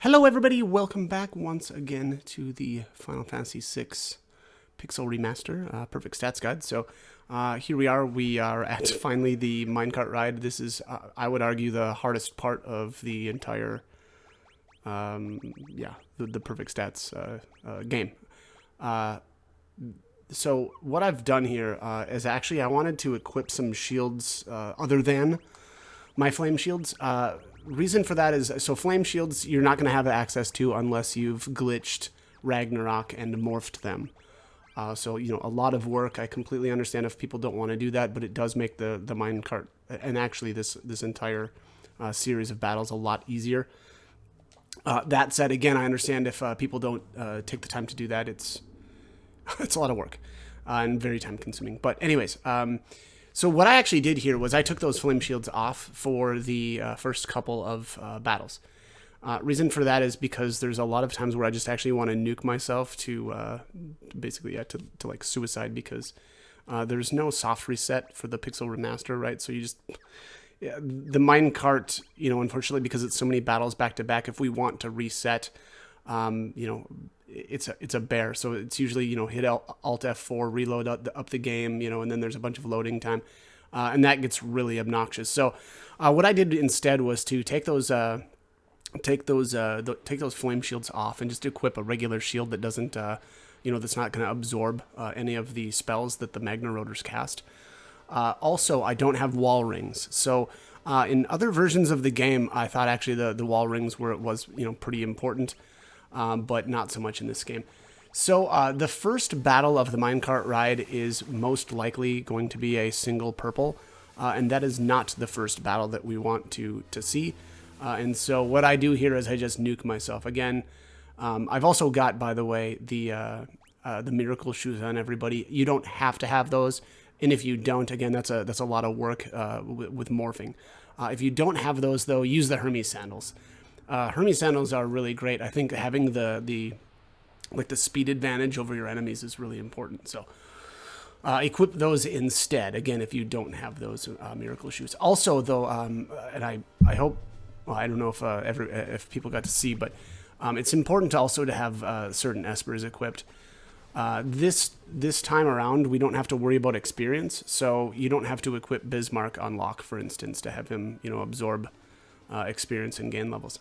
Hello everybody, welcome back once again to the Final Fantasy VI Pixel Remaster, Perfect Stats Guide. So here we are at finally the minecart ride. This is, I would argue, the hardest part of the entire, the Perfect Stats game. So what I've done here is actually I wanted to equip some shields other than my flame shields. Reason for that is, so flame shields you're not going to have access to unless you've glitched Ragnarok and morphed them. So, you know, a lot of work. I completely understand if people don't want to do that, but it does make the minecart, and actually this entire series of battles a lot easier. That said, again, I understand if people don't take the time to do that. It's a lot of work and very time consuming. But anyways, so what I actually did here was I took those flame shields off for the first couple of battles. Reason for that is because there's a lot of times where I just actually want to nuke myself to basically to like suicide, because there's no soft reset for the Pixel Remaster, right? So you just the minecart, you know, unfortunately, because it's so many battles back to back, if we want to reset, you know, it's a bear. So it's usually, you know, hit Alt F4, reload up the game, you know, and then there's a bunch of loading time, and that gets really obnoxious. So what I did instead was to take those flame shields off and just equip a regular shield that doesn't, you know, that's not going to absorb any of the spells that the Magna Roaders cast. Also, I don't have wall rings, so in other versions of the game, I thought actually the wall rings was you know, pretty important. But not so much in this game. So the first battle of the minecart ride is most likely going to be a single purple, and that is not the first battle that we want to see. And so what I do here is I just nuke myself again. I've also got, by the way, the miracle shoes on everybody. You don't have to have those, and if you don't, again, that's a lot of work with morphing. If you don't have those, though, use the Hermes sandals. Hermes sandals are really great. I think having the speed advantage over your enemies is really important. So equip those instead. Again, if you don't have those miracle shoes. Also, though, and I hope, well, I don't know if people got to see, but it's important also to have certain espers equipped. This time around, we don't have to worry about experience, so you don't have to equip Bismarck on Locke, for instance, to have him, you know, absorb experience and gain levels.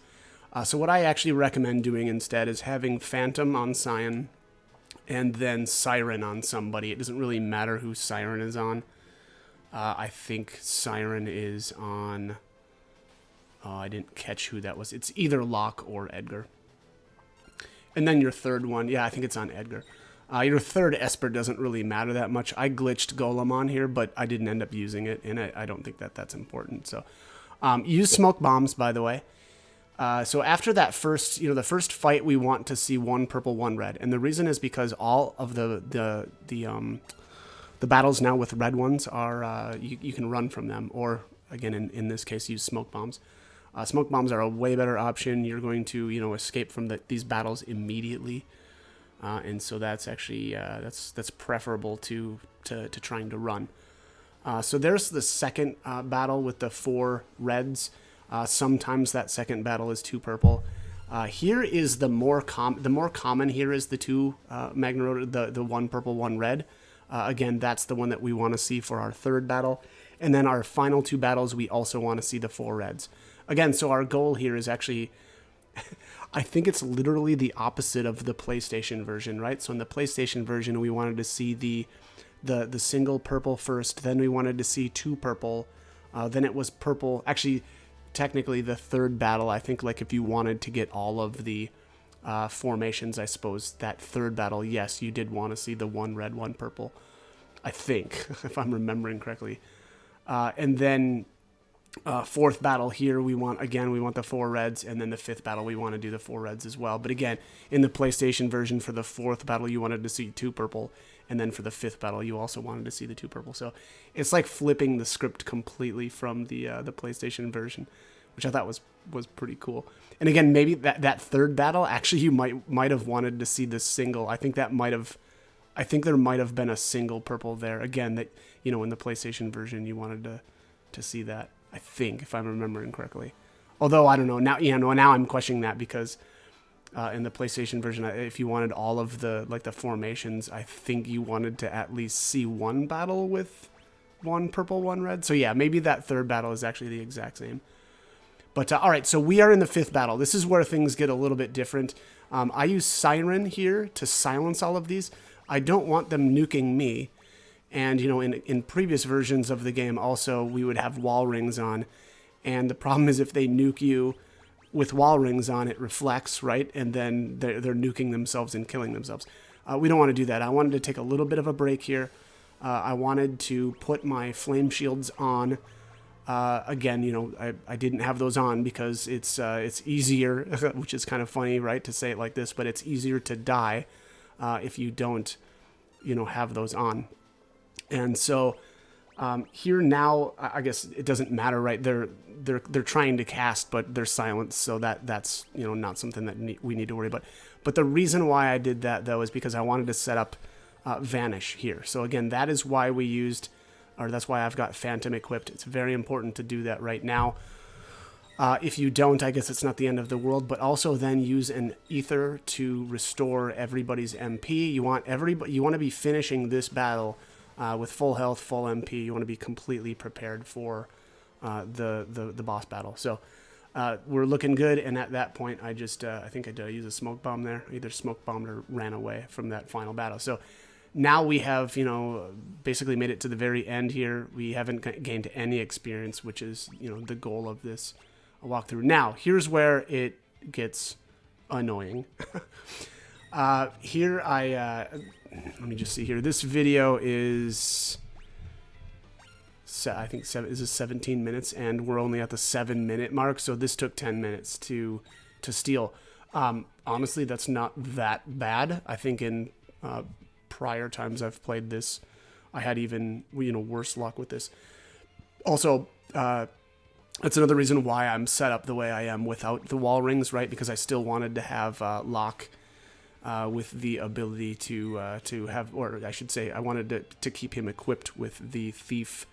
So what I actually recommend doing instead is having Phantom on Cyan and then Siren on somebody. It doesn't really matter who Siren is on. I think Siren is on... Oh, I didn't catch who that was. It's either Locke or Edgar. And then your third one, yeah, I think it's on Edgar. Your third Esper doesn't really matter that much. I glitched Golem on here, but I didn't end up using it, and I don't think that's important. So use smoke bombs, by the way. So after that first, you know, the first fight, we want to see one purple, one red, and the reason is because all of the battles now with red ones are you can run from them, or again in this case use smoke bombs. Smoke bombs are a way better option. You're going to, you know, escape from these battles immediately, and so that's actually that's preferable to trying to run. So there's the second battle with the 4 reds. Sometimes that second battle is 2 purple. Here is the more common here is the 2 Magna Roaders, the 1 purple, 1 red. Again, that's the one that we want to see for our third battle. And then our final 2 battles, we also want to see the 4 reds. Again, so our goal here is actually, I think it's literally the opposite of the PlayStation version, right? So in the PlayStation version, we wanted to see the single purple first, then we wanted to see 2 purple, then it was purple. Actually, technically the third battle, I think, like if you wanted to get all of the formations, I suppose that third battle, yes, you did want to see the 1 red, 1 purple, I think, if I'm remembering correctly. And then fourth battle here, we want the 4 reds, and then the 5th battle, we want to do the 4 reds as well. But again, in the PlayStation version, for the 4th battle, you wanted to see 2 purple, and then for the 5th battle, you also wanted to see the 2 purple. So it's like flipping the script completely from the PlayStation version, which I thought was pretty cool. And again, maybe that third battle, actually, you might have wanted to see the single. I think there might have been a single purple there. Again, that, you know, in the PlayStation version, you wanted to see that. I think, if I'm remembering correctly. Although I don't know now, now I'm questioning that because in the PlayStation version, if you wanted all of the the formations, I think you wanted to at least see one battle with one purple, one red. So yeah, maybe that third battle is actually the exact same. But all right, so we are in the 5th battle. This is where things get a little bit different. I use Siren here to silence all of these. I don't want them nuking me. And in previous versions of the game, also we would have wall rings on. And the problem is if they nuke you with wall rings on, it reflects, right? And then they're nuking themselves and killing themselves. We don't want to do that. I wanted to take a little bit of a break here. I wanted to put my flame shields on. Again, I didn't have those on because it's easier, which is kind of funny, right, to say it like this, but it's easier to die if you don't, have those on. And so here now, I guess it doesn't matter, right? They're trying to cast, but they're silenced, so that's not something that we need to worry about. But the reason why I did that though is because I wanted to set up Vanish here. So again, that is why we used, or that's why I've got Phantom equipped. It's very important to do that right now. If you don't, I guess it's not the end of the world, but also then use an Ether to restore everybody's MP. You want to be finishing this battle with full health, full MP. You want to be completely prepared for the boss battle. So we're looking good, and at that point, I think I did use a smoke bomb there. Either smoke bombed or ran away from that final battle. So now we have, basically made it to the very end here. We haven't gained any experience, which is, the goal of this walkthrough. Now, here's where it gets annoying. Here let me just see here. This video is, I think, this is 17 minutes, and we're only at the 7-minute mark, so this took 10 minutes to steal. Honestly, that's not that bad. I think in prior times I've played this, I had even, worse luck with this. Also, that's another reason why I'm set up the way I am without the wall rings, right? Because I still wanted to have Locke with the ability to have, or I should say, I wanted to keep him equipped with the Thief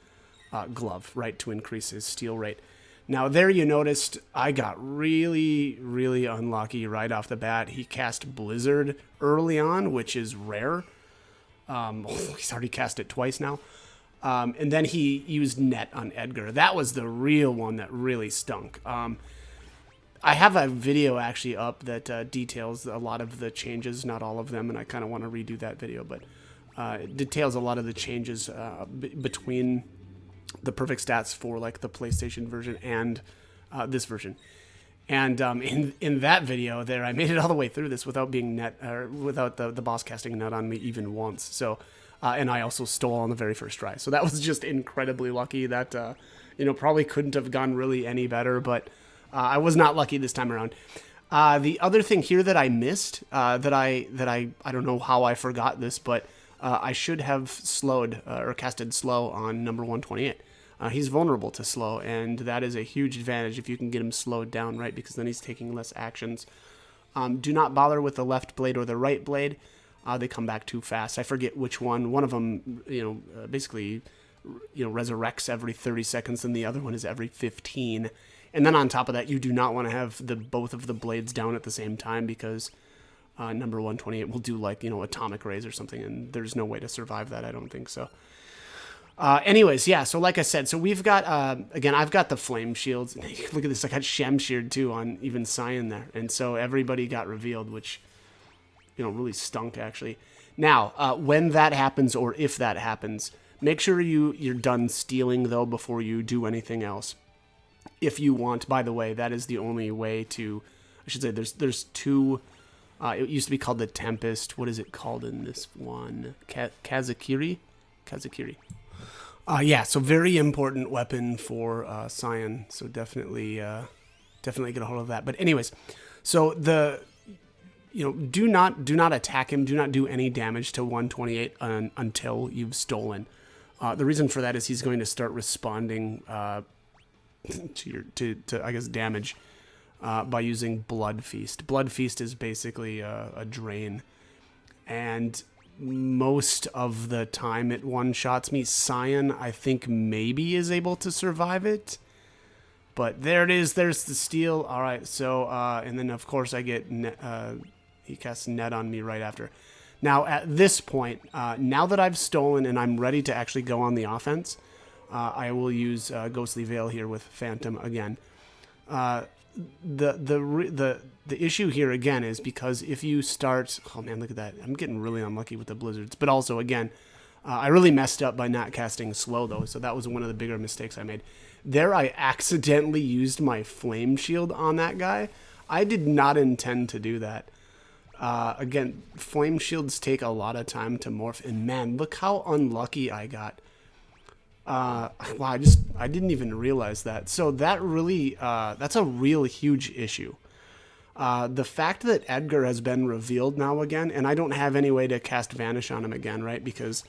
glove, right, to increase his steal rate. Now there you noticed I got really, really unlucky right off the bat. He cast Blizzard early on, which is rare. He's already cast it twice now. And then he used Net on Edgar. That was the real one that really stunk. I have a video actually up that details a lot of the changes, not all of them, and I kind of want to redo that video, but it details a lot of the changes between the perfect stats for like the PlayStation version and this version. And in that video there, I made it all the way through this without being without the boss casting Net on me even once. So, and I also stole on the very first try. So that was just incredibly lucky. That probably couldn't have gone really any better, but I was not lucky this time around. The other thing here that I missed, that I don't know how I forgot this, but I should have slowed or casted slow on number 128. He's vulnerable to slow, and that is a huge advantage if you can get him slowed down, right? Because then he's taking less actions. Do not bother with the left blade or the right blade. They come back too fast. I forget which one. One of them, basically, resurrects every 30 seconds, and the other one is every 15. And then on top of that, you do not want to have both of the blades down at the same time, because number 128 will do like, atomic rays or something, and there's no way to survive that, I don't think so. Anyways, yeah, so like I said, so we've got, again, I've got the flame shields. Look at this, I got Shamsheared too on even Cyan there. And so everybody got revealed, which, really stunk actually. Now, when that happens, or if that happens, make sure you're done stealing though before you do anything else. If you want, by the way, that is the only way to, I should say, there's two, it used to be called the Tempest. What is it called in this one? Kazakiri? Yeah, so very important weapon for Cyan. So definitely get a hold of that. But anyways, so do not attack him. Do not do any damage to 128 until you've stolen. The reason for that is he's going to start responding to I guess damage by using Blood Feast. Blood Feast is basically a drain, and most of the time it one-shots me. Cyan, I think, maybe is able to survive it, But there it is. There's the steal. All right. So, and then, of course, I get... he casts net on me right after. Now, at this point, now that I've stolen and I'm ready to actually go on the offense, I will use Ghostly Veil here with Phantom again. The issue here, again, is because if you start... Oh, man, look at that. I'm getting really unlucky with the blizzards. But also, again, I really messed up by not casting slow, though. So that was one of the bigger mistakes I made. There, I accidentally used my flame shield on that guy. I did not intend to do that. Again, flame shields take a lot of time to morph. And, man, look how unlucky I got. Wow, I didn't even realize that. So that really, that's a real huge issue. The fact that Edgar has been revealed now again, and I don't have any way to cast Vanish on him again, right? Because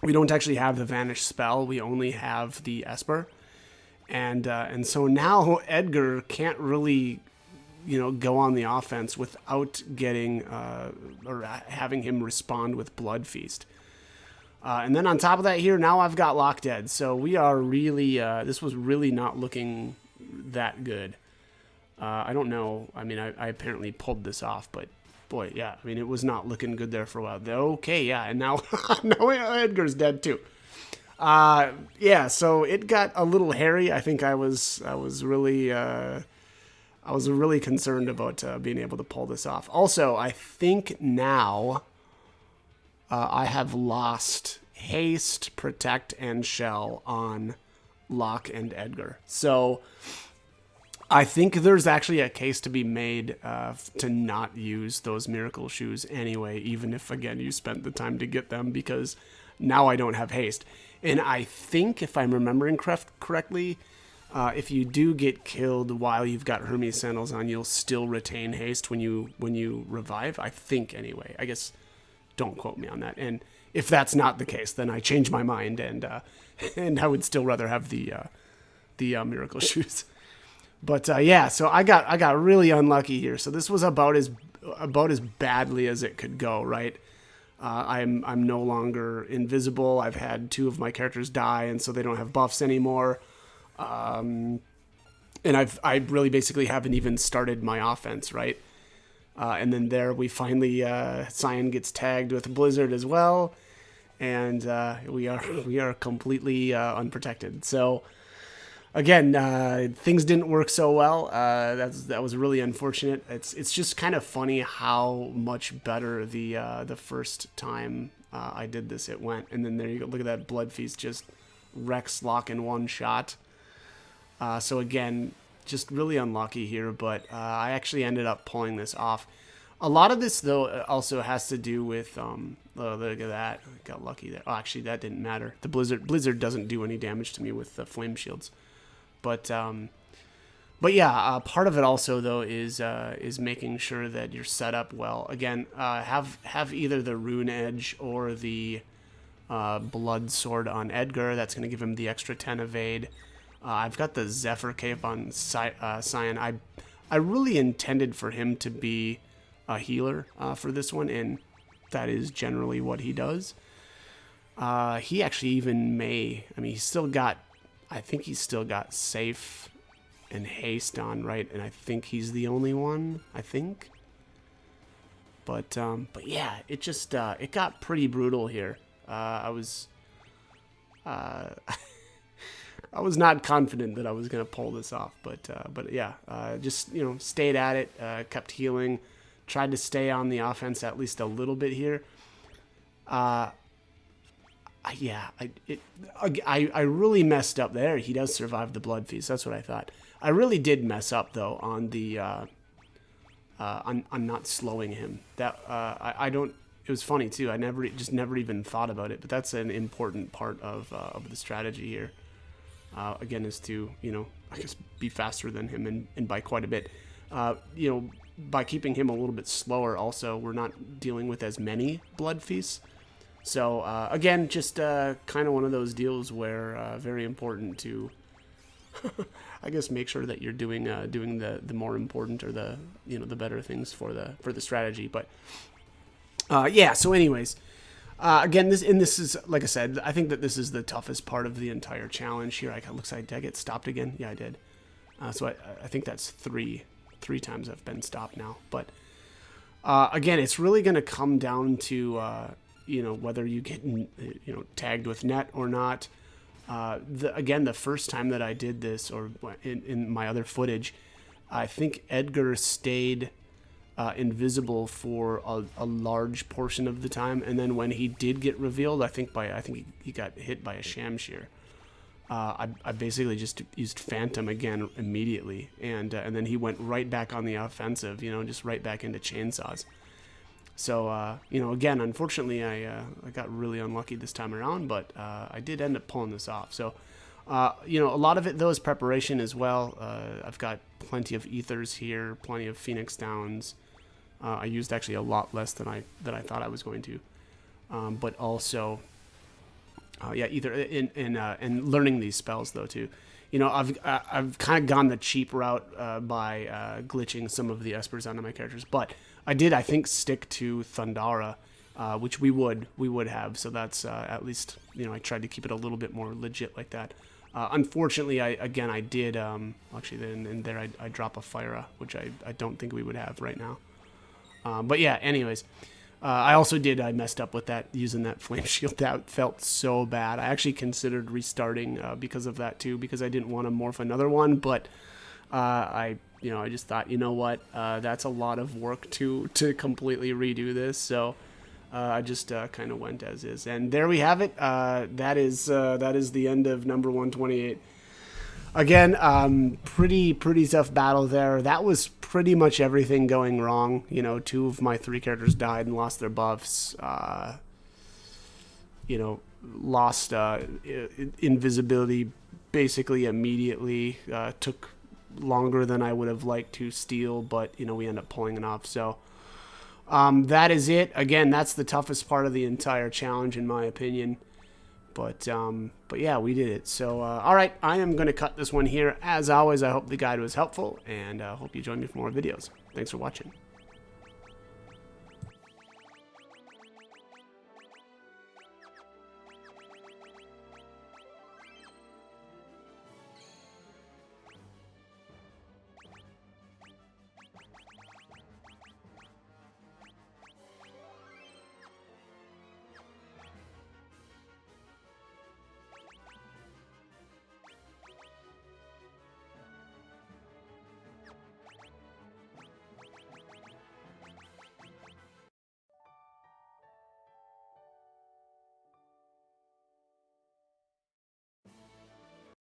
we don't actually have the Vanish spell. We only have the Esper. And so now Edgar can't really, go on the offense without getting, or having him respond with Blood Feast. And then on top of that here, now I've got Locke dead. So we are really, this was really not looking that good. I don't know. I mean, I apparently pulled this off, but boy, yeah. I mean, it was not looking good there for a while. Okay, yeah. And now, now Edgar's dead too. Yeah, so it got a little hairy. I think I was really concerned about being able to pull this off. Also, I think now... I have lost haste, protect, and shell on Locke and Edgar. So I think there's actually a case to be made to not use those miracle shoes anyway, even if, again, you spent the time to get them, because now I don't have haste. And I think, if I'm remembering correctly, if you do get killed while you've got Hermes sandals on, you'll still retain haste when you revive. I think, anyway. I guess... Don't quote me on that. And if that's not the case, then I change my mind, and I would still rather have the miracle shoes. But yeah, so I got really unlucky here. So this was about as badly as it could go, right? I'm no longer invisible. I've had 2 of my characters die, and so they don't have buffs anymore. And I really basically haven't even started my offense, right? And then there we finally, Cyan gets tagged with a blizzard as well, and we are completely unprotected. So again, things didn't work so well. That was really unfortunate. It's just kind of funny how much better the first time I did this it went. And then there you go. Look at that Blood Feast just wrecks Locke in one shot. So again, just really unlucky here, but I actually ended up pulling this off. A lot of this, though, also has to do with, oh, look at that. I got lucky there. Oh, actually, that didn't matter. The Blizzard doesn't do any damage to me with the flame shields. But yeah, part of it also, though, is making sure that you're set up well. Again, have either the Rune Edge or the Blood Sword on Edgar. That's going to give him the extra 10 evade. I've got the Zephyr Cape on Cyan. I really intended for him to be a healer for this one, and that is generally what he does. He actually even may... I mean, I think he's still got Safe and Haste on, right? And I think he's the only one, I think. But yeah, it just... it got pretty brutal here. I was not confident that I was going to pull this off, but yeah, just, stayed at it, kept healing, tried to stay on the offense at least a little bit here. Yeah, I really messed up there. He does survive the Blood Feast. That's what I thought. I really did mess up, though, on the, on not slowing him. That, I don't... It was funny, too. I never even thought about it, but that's an important part of the strategy here. Again, is to, I guess, be faster than him, and by quite a bit. By keeping him a little bit slower, also, we're not dealing with as many Blood Feasts. So, again, just kind of one of those deals where very important to, I guess, make sure that you're doing the more important or the better things for the strategy. But yeah. So, anyways. Again, this is, like I said, I think that this is the toughest part of the entire challenge here. Looks like, did I get stopped again? Yeah, I did. So I think that's three times I've been stopped now. But again, it's really going to come down to you know, whether you get tagged with net or not. Again, the first time that I did this, or in my other footage, I think Edgar stayed invisible for a large portion of the time, and then when he did get revealed, I think he got hit by a shamshear. I basically just used Phantom again immediately, and then he went right back on the offensive, you know, just right back into chainsaws. So you know, again, unfortunately, I got really unlucky this time around, but I did end up pulling this off. So you know, a lot of it though is preparation as well. I've got plenty of ethers here, plenty of Phoenix Downs. I used actually a lot less than I thought I was going to, but also, yeah, either in learning these spells though too. You know, I've kind of gone the cheap route by glitching some of the espers onto my characters, but I think stick to Thundara, which we would have. So that's at least, you know, I tried to keep it a little bit more legit like that. Unfortunately, I did actually then there I drop a Fira, which I don't think we would have right now. But yeah, anyways, I messed up with that, using that flame shield. That felt so bad. I actually considered restarting because of that too, because I didn't want to morph another one, but I just thought, you know what, that's a lot of work to completely redo this, so I just kind of went as is. And there we have it. That is the end of number 128. Again, pretty tough battle there. That was pretty much everything going wrong. You know, 2 of my 3 characters died and lost their buffs. You know, lost invisibility basically immediately. Took longer than I would have liked to steal, but you know, we end up pulling it off. So that is it. Again, that's the toughest part of the entire challenge in my opinion. But yeah, we did it. So, all right, I am going to cut this one here. As always, I hope the guide was helpful, and I hope you join me for more videos. Thanks for watching.